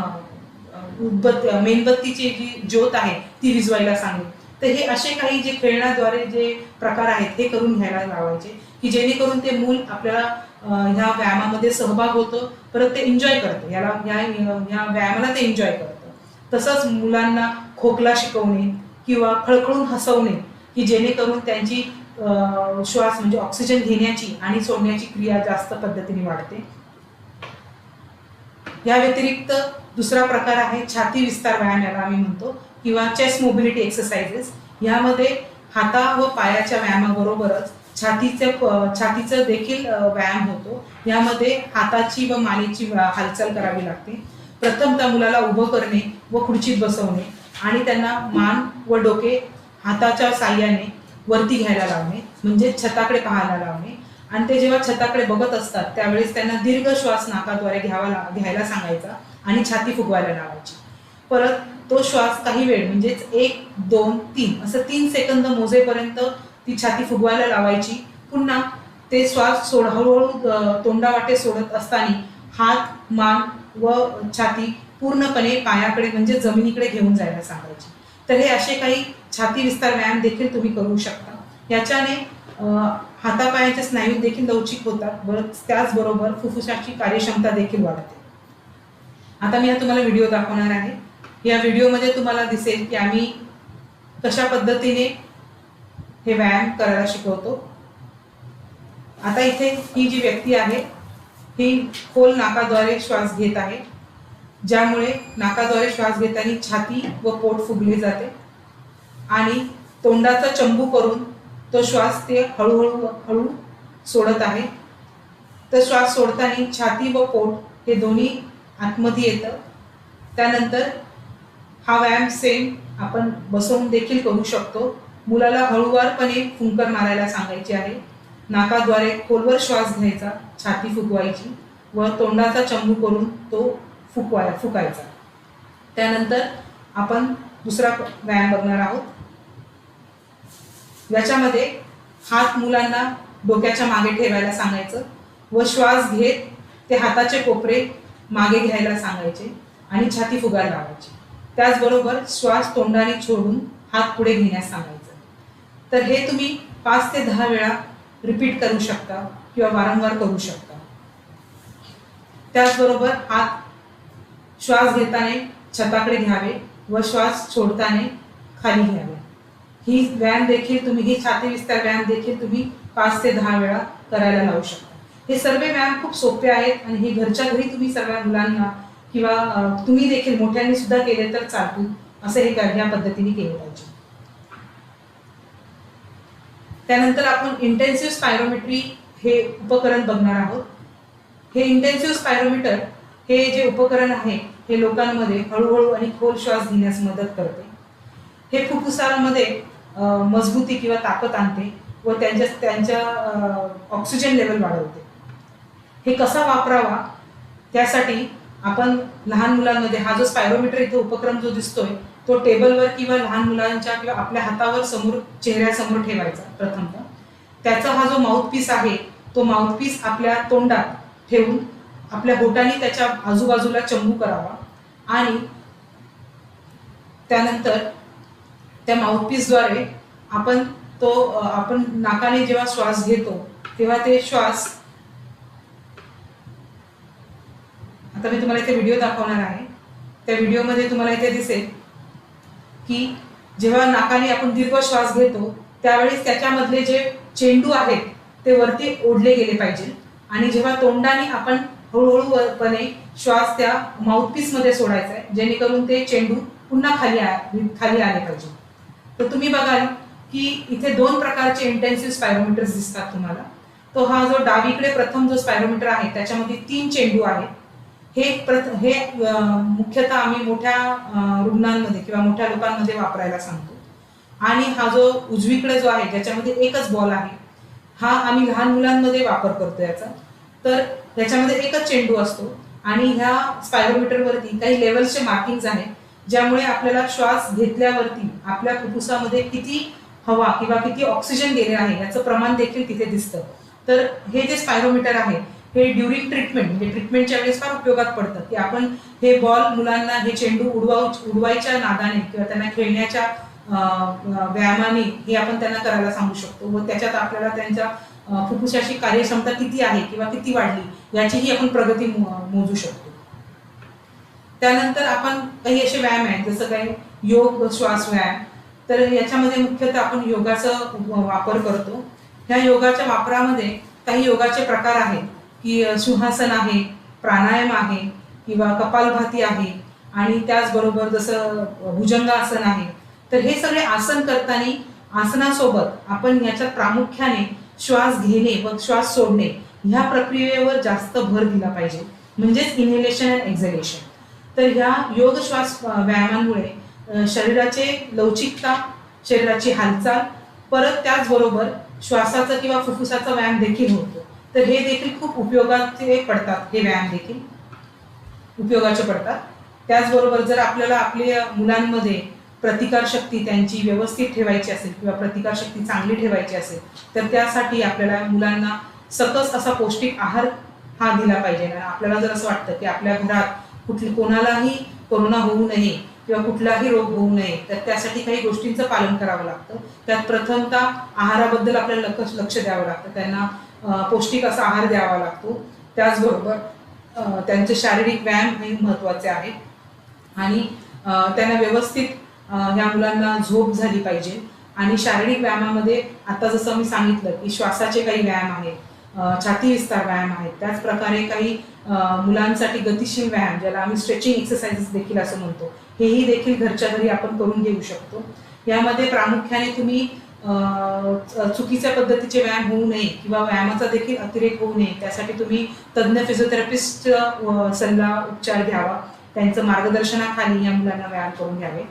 मेणबत्तीची जी ज्योत आहे ती विझवायला सांगणे. तर हे असे काही जे खेळण्याद्वारे जे प्रकार आहेत हे करून घ्यायला लावायचे की जेणेकरून ते मूल आपल्याला ह्या व्यायामामध्ये सहभाग होतो, परत ते एन्जॉय करतं, ह्या व्यायामाला ते एन्जॉय करतं. तसंच मुलांना खोकला शिकवणे किंवा खळखळून हसवणे की जेणेकरून त्यांची श्वास म्हणजे ऑक्सिजन घेण्याची आणि सोडण्याची क्रिया जास्त पद्धतीने वाढते. या व्यतिरिक्त दुसरा प्रकार आहे छाती विस्तार व्यायाम, याला आम्ही म्हणतो, किंवा चेस्ट मोबिलिटी एक्सरसाइजेस. यामध्ये हाता व पायाच्या व्यायामाबरोबरच छातीचं देखील व्यायाम होतो. यामध्ये हाताची व मानेची हालचाल करावी लागते. प्रथमतः मुलाला उभं करणे व खुर्चीत बसवणे आणि त्यांना मान व डोके हाताच्या साह्याने वरती घ्यायला लावणे म्हणजे छताकडे पाहायला लावणे आणि ते जेव्हा छताकडे बघत असतात त्यावेळेस त्यांना दीर्घ श्वास नाकाद्वारे घ्यायला सांगायचा आणि छाती फुगवायला लावायची. परत तो श्वास काही वेळ म्हणजेच 1, 2, 3 असं 3 सेकंद मोजेपर्यंत ती छाती फुगवायला लावायची. पुन्हा ते श्वास हळूहळू तोंडावाटे सोडत असताना हात, मान व छाती पूर्णपणे पायाकडे म्हणजे जमिनीकडे घेऊन जायला सांगायची. तर हे असे काही छाती विस्तार व्यायाम देखील तुम्ही करू शकता. याच्याने हातापायाचे स्नायू देखील लवचिक होतात व त्याचबरोबर फुफ्फुसाची कार्यक्षमता देखील वाढते. आता मी तुम्हाला व्हिडिओ दाखवणार आहे. या व्हिडिओमध्ये तुम्हाला दिसेल की आम्ही कशा पद्धतीने हे व्यायाम करायला शिकवतो. आता इथे ही जी व्यक्ती आहे ही खोल नाकाद्वारे श्वास घेत आहे, ज्यामुळे नाकाद्वारे श्वास घेताना छाती व पोट फुगले जाते आणि तोंडाचा चंबू करून तो श्वास ते हळू सोडत आहे. तर श्वास सोडताना छाती व पोट हे दोन्ही आतमध्ये येतं. त्यानंतर हा व्यायाम सेम आपण बसवून देखील करू शकतो. मुलाला हळूवारपणे फुंकर मारायला सांगायचे आहे. नाकाद्वारे खोलवर श्वास घ्यायचा, छाती फुगवायची व तोंडाचा चंबू करून तो फुकायचा. त्यानंतर आपण दुसरा व्यायाम बघणार आहोत. याच्यामध्ये हात मुलांना डोक्याच्या मागे ठेवायला सांगायचं व श्वास घेत ते हाताचे कोपरे मागे घ्यायला सांगायचे आणि छाती फुगायला लावायची. त्याचबरोबर श्वास तोंडाने सोडून हात पुढे घेण्यास सांगायचं. तर हे तुम्ही 5 ते 10 वेळा रिपीट करू शकता किंवा वारंवार करू शकता. त्याचबरोबर हात श्वास घेताना छताकडे घ्यावे व श्वास सोडताना खाली घ्यावे. ही व्यायाम देखील तुम्ही, ही छाती विस्तार व्यायाम देखील तुम्ही 5 ते 10 वेळा करायला लावू शकता. हे सर्व व्यायाम खूप सोपे आहेत आणि हे घरच्या घरी तुम्ही सर्व मुलांना किंवा तुम्ही देखील मोठ्यांनी सुद्धा केले तर चालतील असं हे या पद्धतीने केले पाहिजे. त्यानंतर आपण इंटेन्सिव्ह स्पायरोमेट्री हे उपकरण बघणार आहोत. हे इंटेन्सिव्ह स्पायरोमीटर हे जे उपकरण आहे हे लोकांमध्ये हळूहळू आणि खोल श्वास घेण्यास मदत करते. हे फुफ्फुसामध्ये मजबूती किंवा ताकद आणते व त्यांच्या ऑक्सिजन लेवल वाढवते. हे कसा वापरावा त्यासाठी आपण लहान मुलांमध्ये हा जो स्पायरोमीटर इथे उपक्रम जो दिसतोय तो टेबलवर किंवा लहान मुलांच्या किंवा आपल्या हातावर समोर चेहऱ्यासमोर ठेवायचा प्रथमतः. त्याचा हा जो माउथपीस आहे तो माउथपीस आपल्या तोंडात ठेवून आपल्या बोटांनी त्याच्या आजूबाजूला चंबू करावा आणि त्यानंतर त्या माउथपीसद्वारे आपण नाकाने जेव्हा श्वास घेतो तेव्हा ते श्वास, आता मी तुम्हाला इथे व्हिडिओ दाखवणार आहे. त्या व्हिडिओमध्ये तुम्हाला इथे दिसेल की जेव्हा नाकाने आपण दीर्घ श्वास घेतो त्यावेळेस त्याच्यामधले जे चेंडू आहेत ते वरती ओढले गेले पाहिजे आणि जेव्हा तोंडाने आपण हळूहळूपणे श्वास त्या माउथपीस मध्ये सोडायचा आहे जेणेकरून ते चेंडू पुन्हा खाली आले पाहिजे. तर तुम्ही बघाल की इथे 2 प्रकारचे इंटेन्सिव्ह स्पायरोमीटर्स दिसतात तुम्हाला. तो हा जो डावीकडे प्रथम जो स्पायरोमीटर आहे त्याच्यामध्ये 3 चेंडू आहेत. हे मुख्यतः आम्ही मोठ्या रुग्णांमध्ये किंवा मोठ्या लोकांमध्ये वापरायला सांगतो. आणि हा जो उजवीकडे जो आहे ज्याच्यामध्ये एकच बॉल आहे हा आम्ही लहान मुलांमध्ये वापर करतो याचा. तर याच्यामध्ये एकच चेंडू असतो आणि ह्या स्पायरोमीटरवरती काही लेवल्सचे मार्किंग्स आहेत ज्यामुळे आपल्याला श्वास घेतल्यावरती आपल्या फुफ्फुसामध्ये किती हवा किंवा किती ऑक्सिजन गेले आहे याचं प्रमाण देखील तिथे दिसतं. तर हे जे स्पायरोमीटर आहे हे ड्युरिंग ट्रीटमेंट म्हणजे ट्रीटमेंटच्या वेळेस फार उपयोगात पडतं की आपण हे बॉल मुलांना हे चेंडू उडवायच्या नादाने किंवा त्यांना खेळण्याच्या व्यायामाने हे आपण त्यांना करायला सांगू शकतो व त्याच्यात आपल्याला त्यांच्या फुफ्फुसाची कार्यक्षमता किती आहे किंवा किती वाढली याचीही आपण प्रगती मोजू शकतो. त्यानंतर आपण काही असे व्यायाम आहेत जसं काही योग श्वास व्यायाम. तर याच्यामध्ये मुख्यतः आपण योगाचा वापर करतो. ह्या योगाच्या वापरामध्ये काही योगाचे प्रकार आहेत की सिंहासन आहे, प्राणायाम आहे किंवा कपालभाती आहे आणि त्याचबरोबर जसं भुजंगासन आहे. तर हे सगळे आसन करताना आसनासोबत आपण याच्यात प्रामुख्याने श्वास घेणे व श्वास सोडणे ह्या प्रक्रियेवर जास्त भर दिला पाहिजे म्हणजेच इनहेलेशन अँड एक्झलेशन. तर ह्या योग श्वास व्यायामांमुळे शरीराचे लवचिकता, शरीराची हालचाल, परत त्याचबरोबर श्वासाचा किंवा फुफ्फुसाचा व्यायाम देखील होतो. तर हे देखील खूप उपयोगाचे पडतात. हे व्यायाम देखील उपयोगाचे पडतात. त्याचबरोबर जर आपल्याला आपल्या मुलांमध्ये प्रतिकारशक्ती त्यांची व्यवस्थित ठेवायची असेल किंवा प्रतिकारशक्ती चांगली ठेवायची असेल तर त्यासाठी आपल्याला मुलांना सकस असा पौष्टिक आहार हा दिला पाहिजे. आपल्याला जर असं वाटतं की आपल्या घरात कोणालाही कोरोना होऊ नये किंवा कुठलाही रोग होऊ नये तर त्यासाठी काही गोष्टींचं पालन करावं लागतं. त्यात प्रथमतः आहाराबद्दल आपल्याला लक्ष द्यावं लागतं. त्यांना पौष्टिक असा आहार द्यावा लागतो. त्याचबरोबर त्यांचे शारीरिक व्यायाम हे महत्त्वाचे आहेत आणि त्यांना व्यवस्थित ह्या मुलांना झोप झाली पाहिजे. आणि शारीरिक व्यायामामध्ये आता जसं मी सांगितलं की श्वासाचे काही व्यायाम आहेत, छाती विस्तार व्यायाम आहेत, त्याच प्रकारे काही मुलांसाठी गतिशील व्यायाम ज्याला आम्ही स्ट्रेचिंग एक्सरसाइजेस देखील असं म्हणतो हेही देखील घरच्या घरी आपण करून घेऊ शकतो. यामध्ये प्रामुख्याने तुम्ही चुकीच्या पद्धतीचे व्यायाम होऊ नये किंवा व्यायामाचा देखील अतिरेक होऊ नये त्यासाठी तुम्ही तज्ज्ञ फिजिओथेरपिस्टचा सल्ला उपचार घ्यावा. त्यांचं मार्गदर्शनाखाली या मुलांना व्यायाम करून घ्यावे.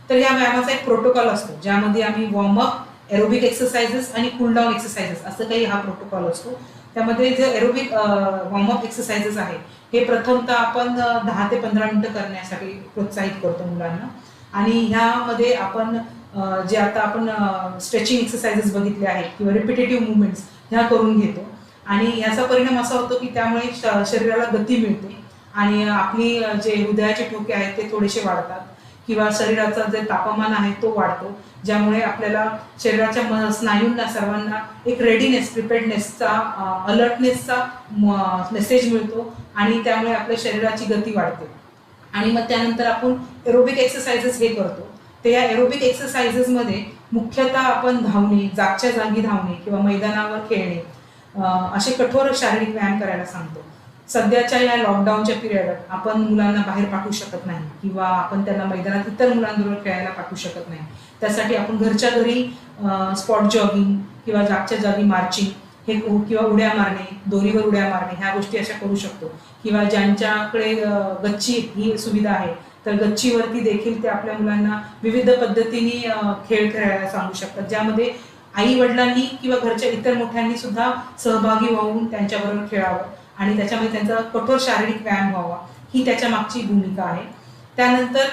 तर या व्यायामाचा एक प्रोटोकॉल असतो ज्यामध्ये आम्ही वॉर्मअप, एरोबिक एक्सरसाइजेस आणि कूल डाऊन एक्सरसाइजेस असं काही हा प्रोटोकॉल असतो. त्यामध्ये जे एरोबिक वॉर्मअप एक्सरसाइजेस आहे हे प्रथमतः आपण 10 ते 15 मिनिटं करण्यासाठी प्रोत्साहित करतो मुलांना. आणि ह्यामध्ये आपण जे आता आपण स्ट्रेचिंग एक्सरसाइजेस बघितले आहेत किंवा रिपिटेटिव्ह मुवमेंट्स ह्या करून घेतो. आणि याचा परिणाम असा होतो की त्यामुळे शरीराला गती मिळते आणि आपली जे हृदयाचे ठोके आहेत ते थोडेसे वाढतात किंवा शरीराचा जे तापमान आहे तो वाढतो, ज्यामुळे आपल्याला शरीराच्या स्नायूंना सर्वांना एक रेडीनेस, प्रिपेअर्डनेसचा, अलर्टनेसचा मेसेज मिळतो आणि त्यामुळे आपल्या शरीराची गती वाढते. आणि मग त्यानंतर आपण एरोबिक एक्सरसाइजेस हे करतो. तर या एरोबिक एक्सरसाइजेसमध्ये मुख्यतः आपण धावणे, जागच्या जागी धावणे किंवा मैदानावर खेळणे असे कठोर शारीरिक व्यायाम करायला सांगतो. सध्याच्या या लॉकडाऊनच्या पिरियडात आपण मुलांना बाहेर पाठवू शकत नाही किंवा आपण त्यांना मैदानात इतर मुलांबरोबर खेळायला पाठवू शकत नाही. त्यासाठी आपण घरच्या घरी स्पॉट जॉगिंग किंवा जागच्या जागी मार्चिंग हे किंवा उड्या मारणे, दोरीवर उड्या मारणे ह्या गोष्टी अशा करू शकतो. किंवा ज्यांच्याकडे गच्ची ही सुविधा आहे तर गच्चीवरती देखील ते आपल्या मुलांना विविध पद्धतीने खेळ खेळायला सांगू शकतात, ज्यामध्ये आई वडिलांनी किंवा घरच्या इतर मोठ्यांनी सुद्धा सहभागी होऊन त्यांच्याबरोबर खेळावं आणि त्याच्यामध्ये त्यांचा कठोर शारीरिक व्यायाम व्हावा ही त्याच्या मागची भूमिका आहे. त्यानंतर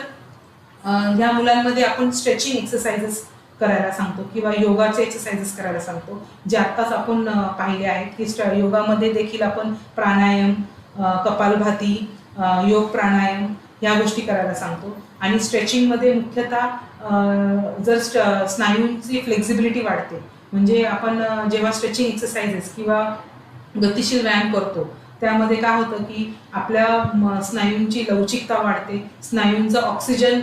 ह्या मुलांमध्ये आपण स्ट्रेचिंग एक्सरसाइजेस करायला सांगतो किंवा योगाचे एक्सरसाइजेस करायला सांगतो, जे आत्ताच आपण पाहिले आहेत की योगामध्ये देखील आपण प्राणायाम, कपालभाती, योग प्राणायाम ह्या गोष्टी करायला सांगतो. आणि स्ट्रेचिंगमध्ये मुख्यतः जर स्नायूंची फ्लेक्झिबिलिटी वाढते, म्हणजे आपण जेव्हा स्ट्रेचिंग एक्सरसाइजेस किंवा गतिशील व्यायाम करतो त्यामध्ये काय होतं की आपल्या स्नायूंची लवचिकता वाढते, स्नायूंचा ऑक्सिजन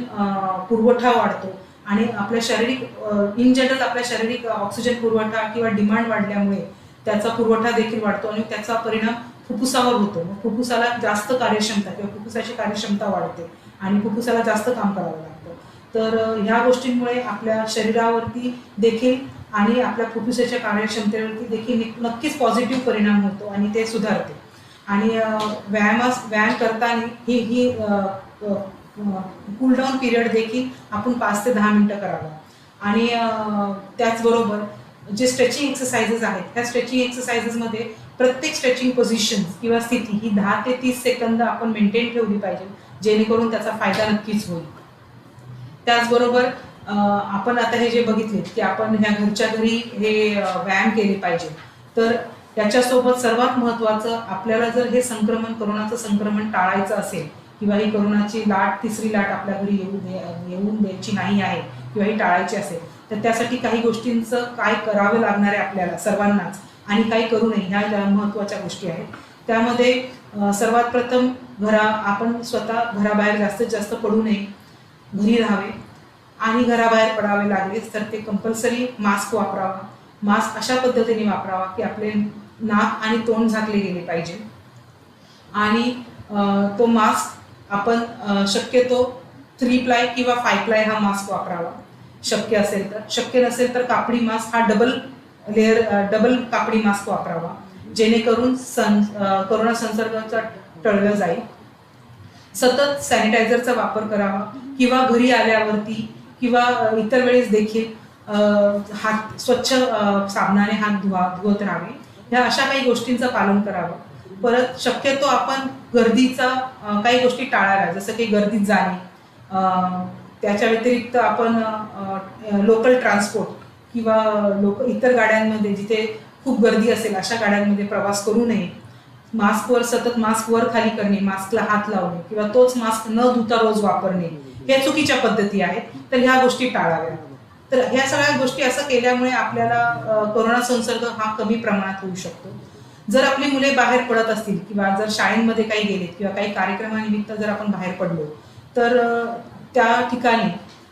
पुरवठा वाढतो आणि आपल्या शारीरिक इन जनरल आपल्या शारीरिक ऑक्सिजन पुरवठा किंवा डिमांड वाढल्यामुळे त्याचा पुरवठा देखील वाढतो आणि त्याचा परिणाम फुफ्फुसावर होतो. मग फुफ्फुसाला जास्त कार्यक्षमता किंवा फुफ्फुसाची कार्यक्षमता वाढते आणि फुफ्फुसाला जास्त काम करावं लागतं. तर ह्या गोष्टींमुळे आपल्या शरीरावरती देखील आणि आपल्या फुफ्फुसाच्या कार्यक्षमतेवरती देखील नक्कीच पॉझिटिव्ह परिणाम होतो आणि ते सुधारते. आणि व्यायाम करताना ही कूल डाऊन पिरियड देखील आपण 5 ते 10 मिनिटं करावं. आणि त्याचबरोबर जे स्ट्रेचिंग एक्सरसाइजेस आहेत त्या स्ट्रेचिंग एक्सरसाइजेसमध्ये प्रत्येक स्ट्रेचिंग पोझिशन किंवा स्थिती ही 10 ते 30 सेकंद आपण मेंटेन ठेवली पाहिजे, जेणेकरून त्याचा फायदा नक्कीच होईल. त्याचबरोबर आपण आता हे जे बघितले की आपण ह्या घरच्या घरी हे व्यायाम केले पाहिजे, तर त्याच्यासोबत सर्वात महत्त्वाचं आपल्याला जर हे करोनाचं संक्रमण टाळायचं असेल किंवा ही करोनाची लाट, तिसरी लाट आपल्या घरी येऊन द्यायची नाही आहे किंवा ही टाळायची असेल, तर त्यासाठी काही गोष्टींचं काय करावं लागणार आहे आपल्याला सर्वांनाच आणि काही करू नये ह्या ज्या महत्त्वाच्या गोष्टी आहेत. त्यामध्ये सर्वात प्रथम आपण स्वतः घराबाहेर जास्तीत जास्त पडू नये, घरी राहावे आणि घराबाहेर पडावे लागलेच तर ते कंपल्सरी मास्क वापरावा. मास्क अशा पद्धतीने वापरावा की आपले नाक आणि तोंड झाकले गेले पाहिजे. आणि तो मास्क आपण शक्यतो 3 प्लाय किंवा 5 प्लाय हा मास्क वापरावा शक्य असेल तर. शक्य नसेल तर कापडी मास्क हा डबल कापडी मास्क वापरावा, जेणेकरून कोरोना संसर्गाचा टळलं जाईल. सतत सॅनिटायझरचा वापर करावा किंवा घरी आल्यावरती किंवा इतर वेळेस देखील हात स्वच्छ साबणाने हात धुवत राहावे. ह्या अशा काही गोष्टींचं पालन करावं. परत शक्यतो आपण गर्दीचा काही गोष्टी टाळाव्या, जसं की गर्दीत जाणे. त्याच्या व्यतिरिक्त आपण लोकल ट्रान्सपोर्ट किंवा इतर गाड्यांमध्ये जिथे खूप गर्दी असेल अशा गाड्यांमध्ये प्रवास करू नये. सतत मास्क वर खाली करणे, मास्कला हात लावणे किंवा तोच मास्क न धुता रोज वापरणे हे चुकीच्या पद्धती आहेत, तर ह्या गोष्टी टाळाव्या. तर ह्या सगळ्या गोष्टी असं केल्यामुळे आपल्याला कोरोना संसर्ग हा कमी प्रमाणात होऊ शकतो. जर आपली मुले बाहेर पडत असतील किंवा जर शाळेमध्ये काही गेलेत किंवा काही कार्यक्रमानिमित्त जर आपण बाहेर पडलो तर त्या ठिकाणी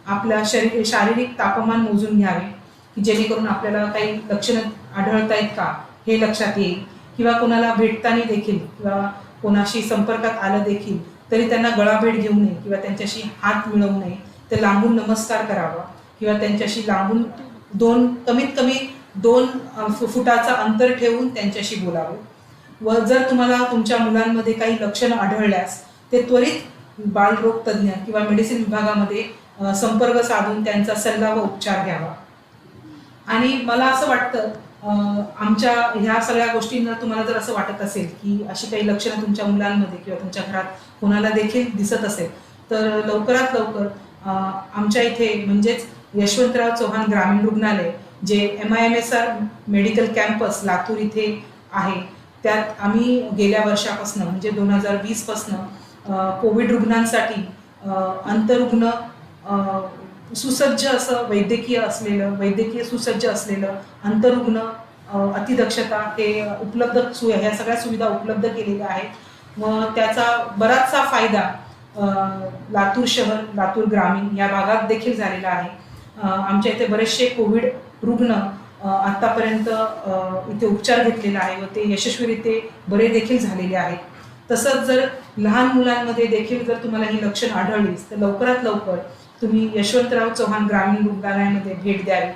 आपल्या शारीरिक तापमान मोजून घ्यावे की जेणेकरून आपल्याला काही लक्षणं आढळतायत का हे लक्षात येईल. किंवा कोणाला भेटताना देखील किंवा कोणाशी संपर्कात आलं देखील तरी त्यांना गळाभेट घेऊ नये किंवा त्यांच्याशी हात मिळवू नये, तर लांबून नमस्कार करावा किंवा त्यांच्याशी लांबून कमीत कमी 2 फुटाचा अंतर ठेवून त्यांच्याशी बोलावे. व जर तुम्हाला तुमच्या मुलांमध्ये काही लक्षणं आढळल्यास ते त्वरित बालरोग तज्ज्ञ किंवा मेडिसिन विभागामध्ये संपर्क साधून त्यांचा सल्ला व उपचार घ्यावा. आणि मला असं वाटतं आमच्या ह्या सगळ्या गोष्टींना तुम्हाला जर असं वाटत असेल की अशी काही लक्षणं तुमच्या मुलांमध्ये किंवा तुमच्या घरात कोणाला देखील दिसत असेल तर लवकरात लवकर आमच्या इथे म्हणजेच यशवंतराव चव्हाण ग्रामीण रुग्णालय जे MIMSR मेडिकल कॅम्पस लातूर इथे आहे, त्यात आम्ही गेल्या वर्षापासून म्हणजे 2020 पासून कोविड रुग्णांसाठी अंतरुग्ण सुसज्ज असं वैद्यकीय सुसज्ज असलेलं अंतरुग्ण अतिदक्षता हे उपलब्ध ह्या सगळ्या सुविधा उपलब्ध केलेल्या आहेत व त्याचा बराचसा फायदा लातूर शहर लातूर ग्रामीण या भागात देखील झालेला आहे. आमच्या इथे बरेचसे कोविड रुग्ण आतापर्यंत इथे उपचार घेतलेला आहे व ते यशस्वीरित्या बरे देखील झालेले आहेत. तसंच जर लहान मुलांमध्ये देखील जर तुम्हाला ही लक्षणं आढळलीच तर लवकरात लवकर तुम्ही यशवंतराव चव्हाण ग्रामीण रुग्णालयामध्ये भेट द्यावी.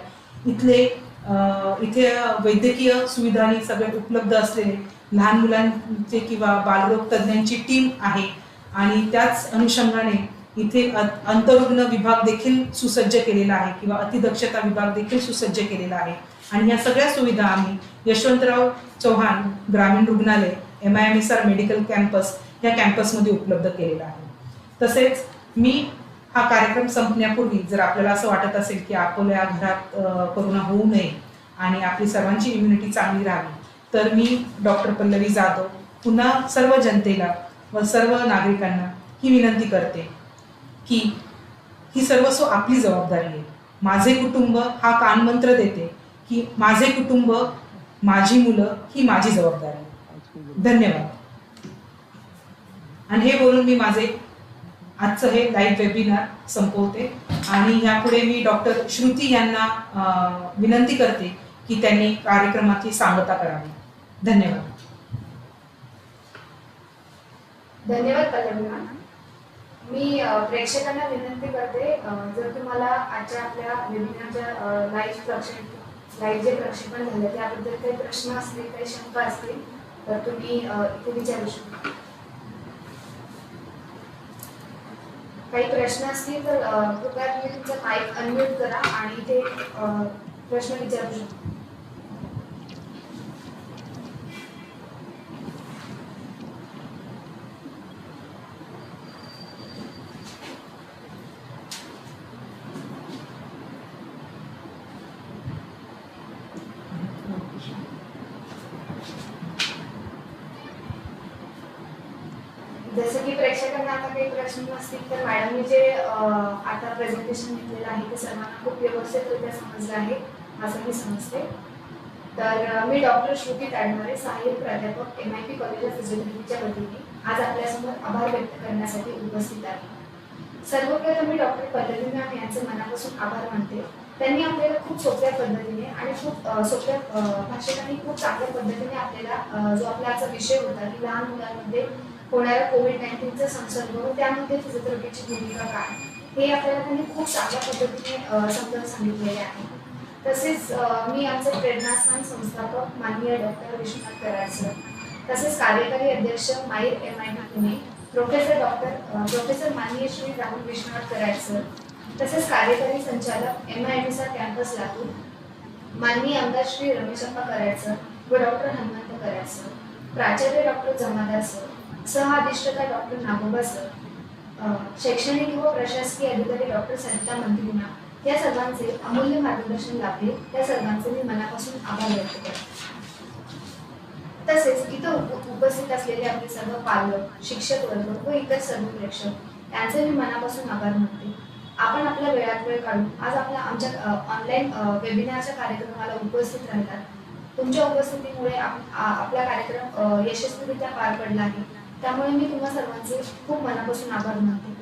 इथे वैद्यकीय सुविधांनी सगळे उपलब्ध असलेले लहान मुलांचे किंवा बालरोग तज्ज्ञांची टीम आहे आणि त्याच अनुषंगाने इथे अंतरुग्ण विभाग देखील सुसज्ज केलेला आहे किंवा अतिदक्षता विभाग देखील सुसज्ज केलेला आहे आणि या सगळ्या सुविधा आम्ही यशवंतराव चव्हाण ग्रामीण रुग्णालय MIMSR मेडिकल कॅम्पस या कॅम्पसमध्ये उपलब्ध केलेला आहे. तसेच मी हा कार्यक्रम संपण्यापूर्वी जर आपल्याला असं वाटत असेल की आपल्या घरात कोरोना होऊ नये आणि आपली सर्वांची इम्युनिटी चांगली राहावी तर मी डॉक्टर पल्लवी जाधव पुन्हा सर्व जनतेला व सर्व नागरिकांना ही विनंती करते की ही सर्वस्व आपली जबाबदारी आहे. माझे कुटुंब हा कानमंत्र देते की माझे कुटुंब माझी मुलं ही माझी जबाबदारी. धन्यवाद. आणि हे बोलून मी माझे आजचं हे लाईव्ह वेबिनार संपवते आणि यापुढे मी डॉक्टर श्रुती यांना विनंती करते की त्यांनी कार्यक्रमाची सांगता करावी. धन्यवाद. धन्यवाद पल्लवी मॅम. मी प्रेक्षकांना विनंती करते जर तुम्हाला आजच्या आपल्या वेबिनारच्या लाईव्ह जे प्रक्षेपण झालं त्याबद्दल काही प्रश्न असतील काही शंका असतील तर तुम्ही इथे विचारू शकता. काही प्रश्न असतील तर कृपया तुम्ही तुमचा माईक अनम्यूट करा आणि इथे प्रश्न विचारू शकता. जसं की प्रेक्षकांना आता काही प्रश्न नसतील तर मॅडमने जे आता प्रेझेंटेशन घेतलेलं आहे ते सर्वांना खूप व्यवस्थितरित्या समजलं आहे असं मी समजते. तर मी डॉक्टर श्रुती ताडमारे सहाय्यक प्राध्यापक MIT कॉलेज ऑफ फिजिओथेरपीच्या वतीने आज आपल्यासमोर आभार व्यक्त करण्यासाठी उपस्थित आहे. सर्वप्रथम मी डॉक्टर पल्लवी मॅम यांचे मनापासून आभार मानते. त्यांनी आपल्याला खूप सोप्या पद्धतीने आणि खूप सोप्या भाषेत आणि खूप चांगल्या पद्धतीने आपल्याला जो आपला आजचा विषय होता की लहान मुलांमध्ये होणारा COVID-19चा संसर्ग व त्यामध्ये फिजिओथेरपीची भूमिका काय हे आपल्याला त्यांनी खूप चांगल्या पद्धतीने समजावून सांगितलेले आहे. तसेच मी आमचे प्रेरणास्थान संस्थापक माननीय डॉक्टर विश्वनाथ कराड सर, तसेच कार्यकारी अध्यक्ष माईर MIT पुणे प्रोफेसर माननीय श्री राहुल विश्वनाथ कराड सर, तसेच कार्यकारी संचालक MIMSR कॅम्पस लातूर माननीय आमदार श्री रमेशप्पा कराड सर व डॉक्टर हनुमंत कराड सर, प्राचार्य डॉक्टर जमादार सर, सह अधिष्ठाता डॉक्टर नागोबा सर, शैक्षणिक व प्रशासकीय अधिकारी डॉक्टर सरिता मंत्रीना या सर्वांचे अमूल्य मार्गदर्शन लाभले त्या सर्वांचे मी मनापासून आभार व्यक्त करते. तसेच इथं उपस्थित असलेले आपले सर्व पालक, शिक्षक वर्ग व इतर सर्व प्रेक्षक यांचे मी मनापासून आभार मानते. आपण आपल्या वेळात वेळ काढून आज आमच्या ऑनलाईन वेबिनारच्या कार्यक्रमाला उपस्थित राहिलात. तुमच्या उपस्थितीमुळे आपला कार्यक्रम यशस्वीरित्या पार पडला आहे. त्यामुळे मी तुम्हा सर्वांचे खूप मनापासून आभार मानते.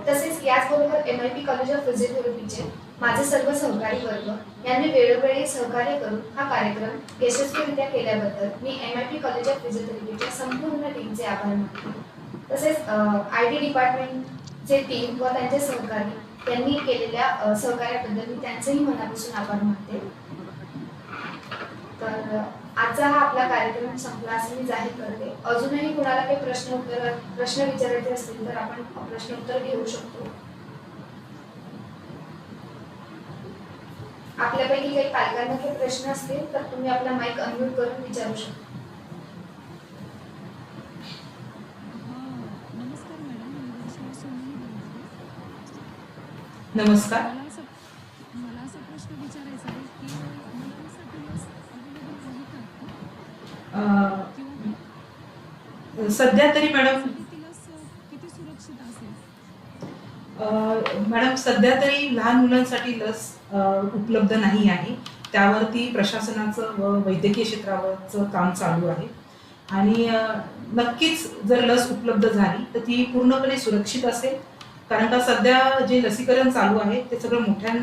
तसेच याचबरोबर MIT कॉलेज ऑफ फिजिओथेरपीचे माझे सर्व सहकारी वर्ग यांनी वेळोवेळी सहकार्य करून हा कार्यक्रम यशस्वीरित्या केल्याबद्दल मी MIT कॉलेज ऑफ फिजिओथेरपीच्या संपूर्ण टीमचे आभार मानते. तसेच IT डिपार्टमेंटचे टीम व त्यांचे सहकारी यांनी केलेल्या सहकार्याबद्दल मी त्यांचेही मनापासून आभार मानते. तर आजचा हा आपला कार्यक्रम संपला असे मी जाहीर करते. अजूनही कोणाला काही प्रश्न विचारायचे असतील तर आपण प्रश्नोत्तर घेऊ शकतो. आपल्यापैकी काही पालकांना काही प्रश्न असतील तर तुम्ही आपला माईक अनम्यूट करून विचारू शकता. नमस्कार मॅडम, मी वर्षा सोनी बोलते. नमस्कार. मला असा प्रश्न विचारायचा आहे की मुलांसाठी लस अवेलेबल आहे का? सध्या तरी मॅडम ती लस किती सुरक्षित असेल? मॅडम सध्या तरी लहान मुलांसाठी लस उपलब्ध नाही आहे. त्यावरती प्रशासनाचं व वैद्यकीय क्षेत्रावरचं काम चालू आहे आणि नक्कीच जर लस उपलब्ध झाली तर ती पूर्णपणे सुरक्षित असेल. कारण का सध्या जे लसीकरण चालू आहे ते सगळं मोठ्या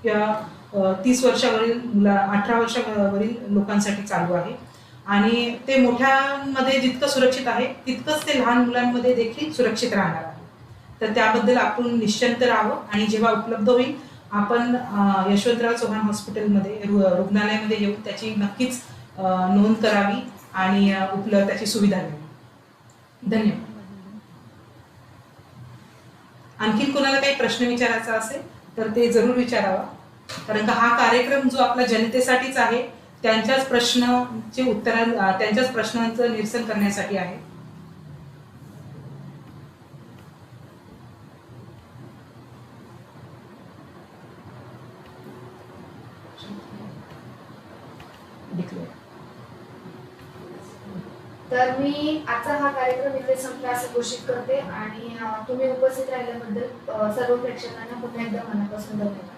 किंवा 30 वर्षावरील 18 वर्षावरील लोकांसाठी चालू आहे आणि ते मोठ्यांमध्ये जितकं सुरक्षित आहे तितकंच ते लहान मुलांमध्ये देखील सुरक्षित राहणार आहे. तर त्याबद्दल आपण निश्चिंत राहावं आणि जेव्हा उपलब्ध होईल आपण यशवंतराव चव्हाण हॉस्पिटलमध्ये रुग्णालयामध्ये येऊन त्याची नक्कीच नोंद करावी आणि त्याची सुविधा घ्यावी. धन्यवाद. आणखीन कोणाला काही प्रश्न विचारायचा असेल तर ते जरूर विचारावा. कारण का हा कार्यक्रम जो आपला जनतेसाठीच आहे, त्यांच्याच प्रश्नांचं निरसन करण्यासाठी आहे. तर मी आजचा हा कार्यक्रम इथे संपला असं घोषित करते आणि तुम्ही उपस्थित राहिल्याबद्दल सर्व प्रेक्षकांना पुन्हा एकदा मनापासून धन्यवाद.